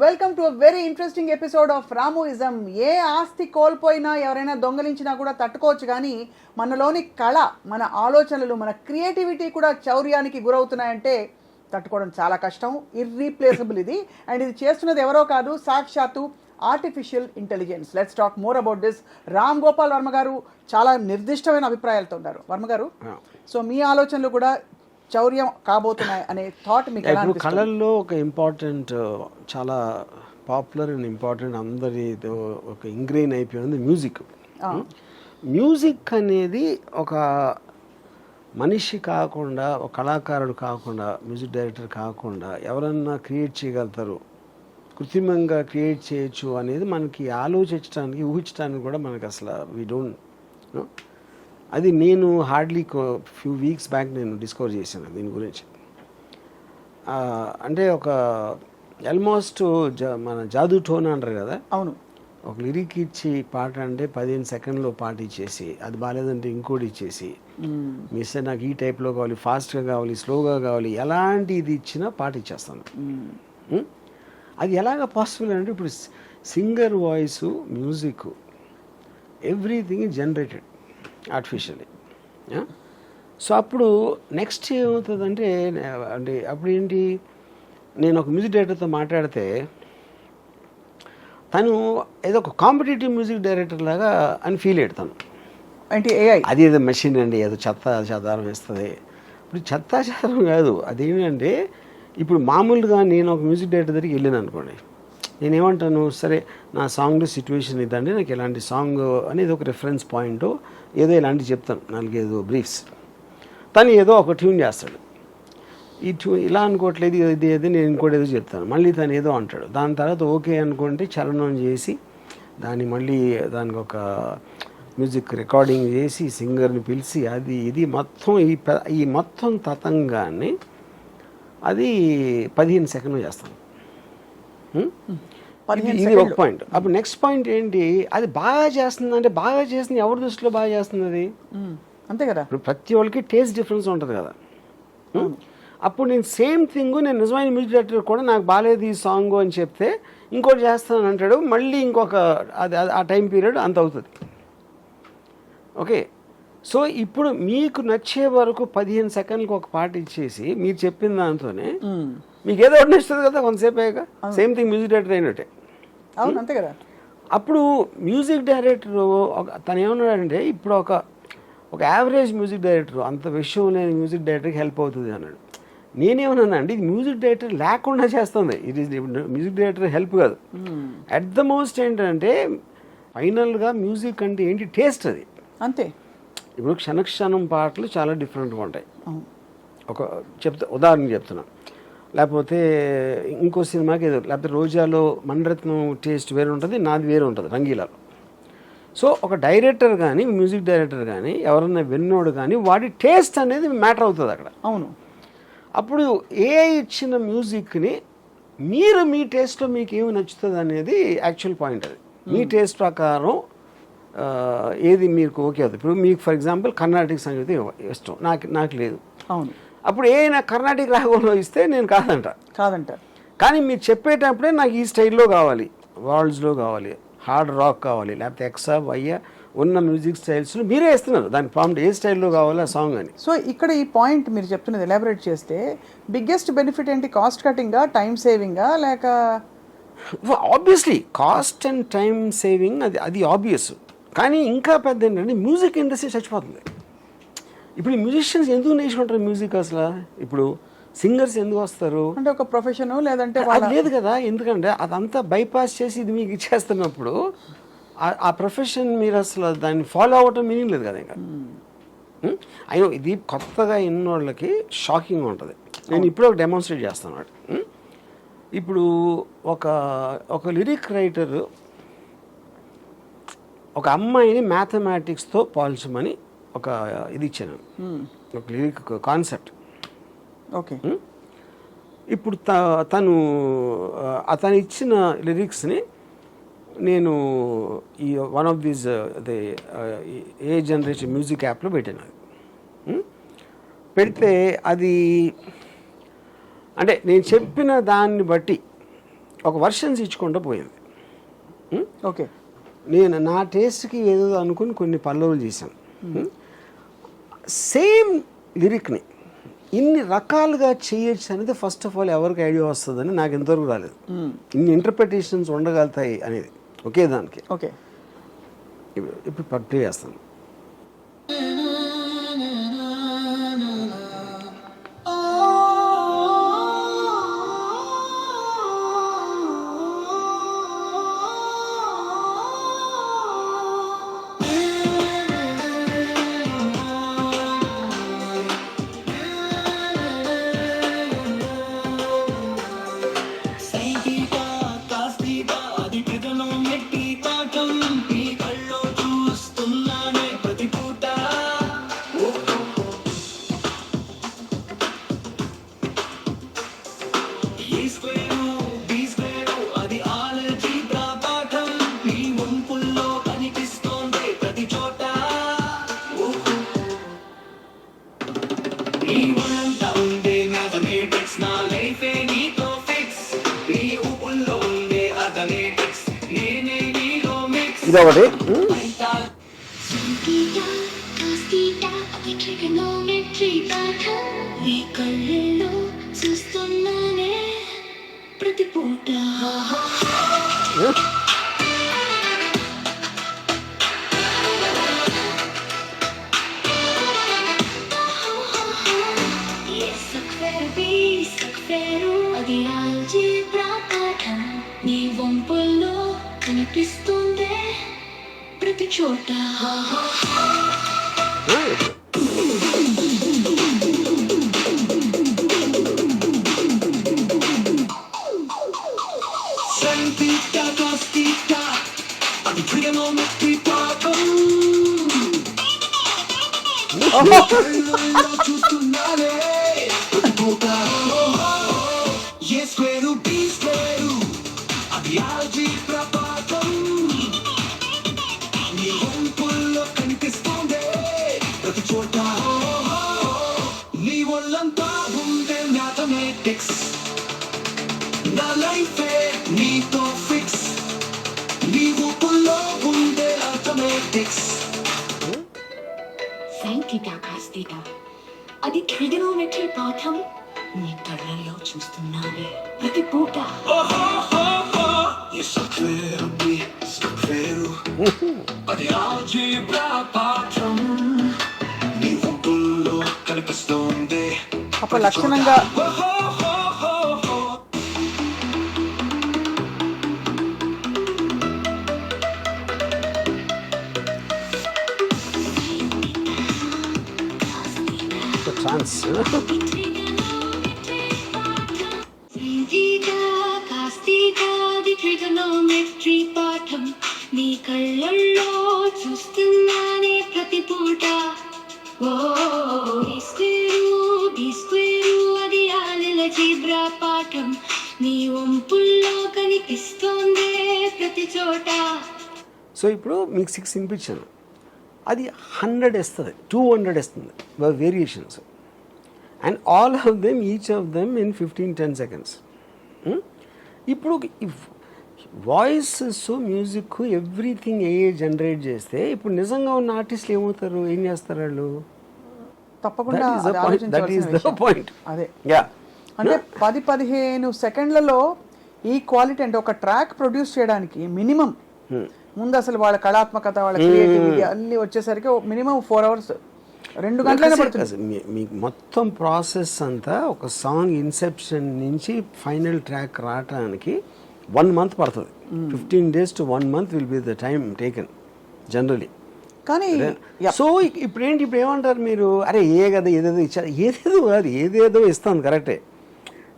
Welcome to a very interesting episode of రామోయిజం. ఏ ఆస్తి కోల్పోయినా ఎవరైనా దొంగలించినా కూడా తట్టుకోవచ్చు, కానీ మనలోని కళ, మన ఆలోచనలు, మన క్రియేటివిటీ కూడా చౌర్యానికి గురవుతున్నాయంటే తట్టుకోవడం చాలా కష్టం. ఇర్రీప్లేసబుల్ ఇది. అండ్ ఇది చేస్తున్నది ఎవరో కాదు, సాక్షాత్తు artificial intelligence. Let's talk more about this. Ram Gopal Varma గారు చాలా నిర్దిష్టమైన అభిప్రాయాలతో ఉన్నారు. వర్మ గారు, సో మీ ఆలోచనలు కూడా చౌర్యం కాబోతున్నాయి అనే థాట్ మీకు ఎలా అనిపిస్తుంది? కళల్లో ఒక ఇంపార్టెంట్, చాలా పాపులర్ అండ్ ఇంపార్టెంట్, అందరి ఒక ఇంగ్రెయిన్ అయిపోయింది మ్యూజిక్. మ్యూజిక్ అనేది ఒక మనిషి కాకుండా, ఒక కళాకారుడు కాకుండా, మ్యూజిక్ డైరెక్టర్ కాకుండా ఎవరన్నా క్రియేట్ చేయగలుగుతారు, కృత్రిమంగా క్రియేట్ చేయొచ్చు అనేది మనకి ఆలోచించడానికి, ఊహించడానికి కూడా మనకి అసలు వీ డోంట్. అది నేను హార్డ్లీ ఫ్యూ వీక్స్ బ్యాక్ నేను డిస్కవర్ చేశాను దీని గురించి. అంటే ఒక ఆల్మోస్ట్ మన జాదూ టోన్ అంటారు కదా, అవును, ఒక లిరిక్ ఇచ్చి పాట అంటే 15 సెకండ్లో పాట ఇచ్చేసి, అది బాగాలేదంటే ఇంకోటి ఇచ్చేసి, మిస్ నాకు ఈ టైప్లో కావాలి, ఫాస్ట్గా కావాలి, స్లోగా కావాలి, ఎలాంటి ఇది ఇచ్చినా పాట ఇచ్చేస్తాను. అది ఎలాగ పాసిబుల్ అంటే ఇప్పుడు singer voice, music, everything is generated artificially. So అప్పుడు నెక్స్ట్ ఏమవుతుందంటే, అంటే అప్పుడు ఏంటి, నేను ఒక మ్యూజిక్ డైరెక్టర్తో మాట్లాడితే తను ఏదో ఒక కాంపిటేటివ్ మ్యూజిక్ డైరెక్టర్ లాగా అని ఫీల్ అయ్యాడు. అంటే ఏఐ అది ఏదో మెషిన్ అండి, ఏదో చెత్త చెదారం వేస్తుంది. ఇప్పుడు చెత్త చెదారం కాదు, అదేంటంటే ఇప్పుడు మామూలుగా నేను ఒక మ్యూజిక్ డైరెక్టర్ దగ్గరికి వెళ్ళాను అనుకోండి, నేనేమంటాను, సరే నా సాంగ్ సిచ్యువేషన్ ఇదండి, నాకు ఇలాంటి సాంగ్ అనేది ఒక రెఫరెన్స్ పాయింట్, ఏదో ఇలాంటివి చెప్తాను, 4-5 బ్రీఫ్స్. తను ఏదో ఒక ట్యూన్ చేస్తాడు, ఈ ట్యూన్ ఇలా అనుకోవట్లేదు, ఇది ఏదో నేను ఇంకోటి ఏదో చెప్తాను, మళ్ళీ తను ఏదో అంటాడు. దాని తర్వాత ఓకే అనుకుంటే చలనం చేసి దాన్ని మళ్ళీ దానికి ఒక మ్యూజిక్ రికార్డింగ్ చేసి సింగర్ని పిలిచి అది ఇది మొత్తం ఈ మొత్తం తతంగాన్ని అది 15 సెకండ్లు చేస్తాను. ఇది ఒక పాయింట్. అప్పుడు నెక్స్ట్ పాయింట్ ఏంటి, అది బాగా చేస్తుంది అంటే, బాగా చేస్తుంది ఎవరి దృష్టిలో బాగా చేస్తుంది అది, అంతే కదా. ఇప్పుడు ప్రతి వాళ్ళకి టేస్ట్ డిఫరెన్స్ ఉంటుంది కదా. అప్పుడు నేను సేమ్ థింగ్, నేను నిజమైన మ్యూజిక్ డైరెక్టర్ కూడా నాకు బాగాలేదు ఈ సాంగ్ అని చెప్తే ఇంకోటి చేస్తాను అంటాడు, మళ్ళీ ఇంకొక అది ఆ టైం పీరియడ్ అంత అవుతుంది. ఓకే, సో ఇప్పుడు మీకు నచ్చే వరకు 15 సెకండ్లకు ఒక పాట ఇచ్చేసి మీరు చెప్పిన దాంతోనే మీకు ఏదో ఒకటి నచ్చుతుంది కదా కొంతసేపు అయ్యాక. సేమ్ థింగ్ మ్యూజిక్ డైరెక్టర్ అయినట్టే. అవును, అంతే కదా. అప్పుడు మ్యూజిక్ డైరెక్టర్ తను ఏమన్నాడంటే, ఇప్పుడు ఒక యావరేజ్ మ్యూజిక్ డైరెక్టర్, అంత విషయం లేని మ్యూజిక్ డైరెక్టర్కి హెల్ప్ అవుతుంది అన్నాడు. నేనేమన్నా అండి, ఇది మ్యూజిక్ డైరెక్టర్ లేకుండా చేస్తుంది, ఇది మ్యూజిక్ డైరెక్టర్ హెల్ప్ కాదు. అట్ ద మోస్ట్ ఏంటంటే ఫైనల్గా మ్యూజిక్ అంటే ఏంటి, టేస్ట్ అది అంతే. ఇప్పుడు క్షణక్షణం పాటలు చాలా డిఫరెంట్గా ఉంటాయి. ఒక ఉదాహరణ చెప్తున్నా, లేకపోతే ఇంకో సినిమాకి ఏదో, లేకపోతే రోజాలో మణిరత్నం టేస్ట్ వేరే ఉంటుంది, నాది వేరే ఉంటుంది రంగీలాలో. సో ఒక డైరెక్టర్ కానీ, మ్యూజిక్ డైరెక్టర్ కానీ, ఎవరన్నా విన్నోడు కానీ, వాడి టేస్ట్ అనేది మ్యాటర్ అవుతుంది అక్కడ. అవును. అప్పుడు ఏఐ ఇచ్చిన మ్యూజిక్ని మీరు మీ టేస్ట్లో మీకు ఏమి నచ్చుతుంది అనేది యాక్చువల్ పాయింట్. అది మీ టేస్ట్ ప్రకారం ఏది మీకు ఓకే అవుతుంది. ఇప్పుడు మీకు ఫర్ ఎగ్జాంపుల్ కర్ణాటక సంగీతం ఇష్టం, నాకు లేదు. అవును. అప్పుడు నాకు కర్ణాటక రాగంలో ఇస్తే నేను కాదంట. కానీ మీరు చెప్పేటప్పుడే నాకు ఈ స్టైల్లో కావాలి, వాల్డ్స్లో కావాలి, హార్డ్ రాక్ కావాలి, లేకపోతే ఎక్సా వయ్య ఉన్న మ్యూజిక్ స్టైల్స్లో మీరే ఇస్తున్నారు, దాని ప్రాంప్ట్ ఏ స్టైల్లో కావాలి ఆ సాంగ్ అని. సో ఇక్కడ ఈ పాయింట్ మీరు చెప్తున్నది ఎలాబరేట్ చేస్తే, బిగ్గెస్ట్ బెనిఫిట్ ఏంటి, కాస్ట్ కటింగా, టైం సేవింగా, లేక? Obviously cost and time saving, అది ఆబ్వియస్. కానీ ఇంకా పెద్ద ఏంటంటే మ్యూజిక్ ఇండస్ట్రీ చచ్చిపోతుంది. ఇప్పుడు ఈ మ్యూజిషియన్స్ ఎందుకు నేర్చుకుంటారు మ్యూజిక్ అసలు? ఇప్పుడు సింగర్స్ ఎందుకు వస్తారు అంటే ఒక ప్రొఫెషన్, లేదంటే అది లేదు కదా. ఎందుకంటే అదంతా బైపాస్ చేసి ఇది మీకు ఇచ్చేస్తున్నప్పుడు ఆ ప్రొఫెషన్ మీరు అసలు దాన్ని ఫాలో అవ్వటం మీనింగ్ లేదు కదా ఇంకా. అయినా ఇది కొత్తగా ఎన్నోళ్ళకి షాకింగ్గా ఉంటుంది. నేను ఇప్పుడు ఒక డెమాన్స్ట్రేట్ చేస్తాను అన్నమాట. ఇప్పుడు ఒక లిరిక్ రైటర్ ఒక అమ్మాయిని మ్యాథమెటిక్స్తో పోల్చమని ఒక ఇది ఇచ్చాను, ఒక లిరిక్ కాన్సెప్ట్. ఓకే, ఇప్పుడు అతను ఇచ్చిన లిరిక్స్ని నేను ఈ one of these A generation music యాప్లో పెట్టాను. పెడితే అది అంటే నేను చెప్పిన దాన్ని బట్టి ఒక వర్షన్స్ ఇచ్చుకుంటూ పోయింది. ఓకే, నేను నా టేస్ట్కి ఏదో అనుకుని కొన్ని పల్లవులు చేశాను. సేమ్ లిరిక్ని ఇన్ని రకాలుగా చేయొచ్చు అనేది ఫస్ట్ ఆఫ్ ఆల్ ఎవరికి ఐడియా వస్తుందని నాకు ఎంతవరకు రాలేదు. ఇన్ని ఇంటర్ప్రిటేషన్స్ ఉండగలుగుతాయి అనేది ఒకే దానికి. ఓకే, ఇప్పుడు ప్లే చేస్తాను. ఇదొకటి. నీ వంపుల్లో కనిపిస్తుందే ప్రతి చోట. అది ట్రిగనోమెట్రీ పాఠం, నీ కళ్ళల్లో చూస్తున్నానే ప్రతి పూట. అది ఆల్జీబ్రా పాఠం, నీ వంపుల్లో కనిపిస్తుంది. అప్పుడు లక్షణంగా ఛాన్స్. ట్రిగనోమెట్రీ పాఠం, నీ కళ్ళల్లో చూస్తున్నానే ప్రతి పూట. అది ఆల్జీబ్రా పాఠం, నీ వంపుల్లో కనిపిస్తోందే ప్రతి చోట. సో ఇప్పుడు మీకు 6 వినిపించాను, అది 100 ఇస్తుంది, 200 ఇస్తుంది variations. And all of them, each of them in 15-10 seconds. ఇప్పుడు వాయిస్ మ్యూజిక్ ఎవ్రీథింగ్ జనరేట్ చేస్తే ఇప్పుడు నిజంగా ఉన్న ఆర్టిస్టులు ఏమవుతారు, ఏం చేస్తారు వాళ్ళు? తప్పకుండా దట్ ఈస్ ద పాయింట్. అదే యా, అంటే 10-15 సెకండ్లలో ఈ క్వాలిటీ, అంటే ఒక ట్రాక్ ప్రొడ్యూస్ చేయడానికి మినిమం ముందు అసలు వాళ్ళ కళాత్మకత, వాళ్ళ క్రియేటివిటీ అన్ని వచ్చేసరికి మినిమం 4 hours, 2 గంటలైనా పడుతుంది. మీకు మొత్తం ప్రాసెస్ అంతా ఒక సాంగ్ ఇన్సెప్షన్ నుంచి ఫైనల్ ట్రాక్ రావడానికి 1 month పడుతుంది. 15 days to 1 month will be the time taken generally. కానీ సో ఇప్పుడు ఏమంటారు మీరు, అరే కదా ఏదేదో ఇచ్చారు, ఏదేదో కాదు, ఏదేదో ఇస్తాను కరెక్టే.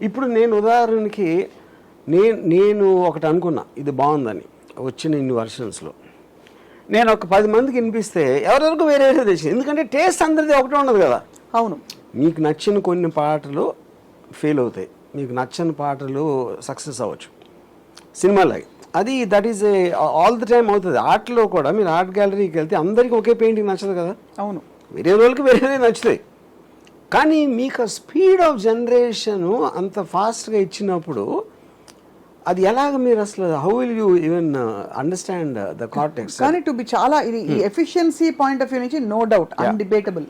ఇప్పుడు నేను ఉదాహరణకి నేను ఒకటి అనుకున్నా ఇది బాగుందని, వచ్చిన ఇన్ని వర్షన్స్లో నేను ఒక 10 మందికి వినిపిస్తే ఎవరెవరికి వేరే తెచ్చింది, ఎందుకంటే టేస్ట్ అందరిది ఒకటే ఉండదు కదా. అవును, మీకు నచ్చిన కొన్ని పాటలు ఫెయిల్ అవుతాయి, మీకు నచ్చని పాటలు సక్సెస్ అవ్వచ్చు సినిమాలాగా. అది that is all the time అవుతుంది. ఆర్ట్లో కూడా మీరు ఆర్ట్ గ్యాలరీకి వెళ్తే అందరికీ ఒకే పెయింటింగ్ నచ్చదు కదా. అవును, వేరే రోజులకి వేరేదే నచ్చుతాయి. కానీ మీకు స్పీడ్ ఆఫ్ జనరేషను అంత ఫాస్ట్గా ఇచ్చినప్పుడు అది ఎలాగ మీరు అసలు how will you even understand the cortex? కానీ టు బి చాలా ఇది ఎఫిషియన్సీ పాయింట్ ఆఫ్ వ్యూ నుంచి నో డౌట్ అన్డిబేటబుల్.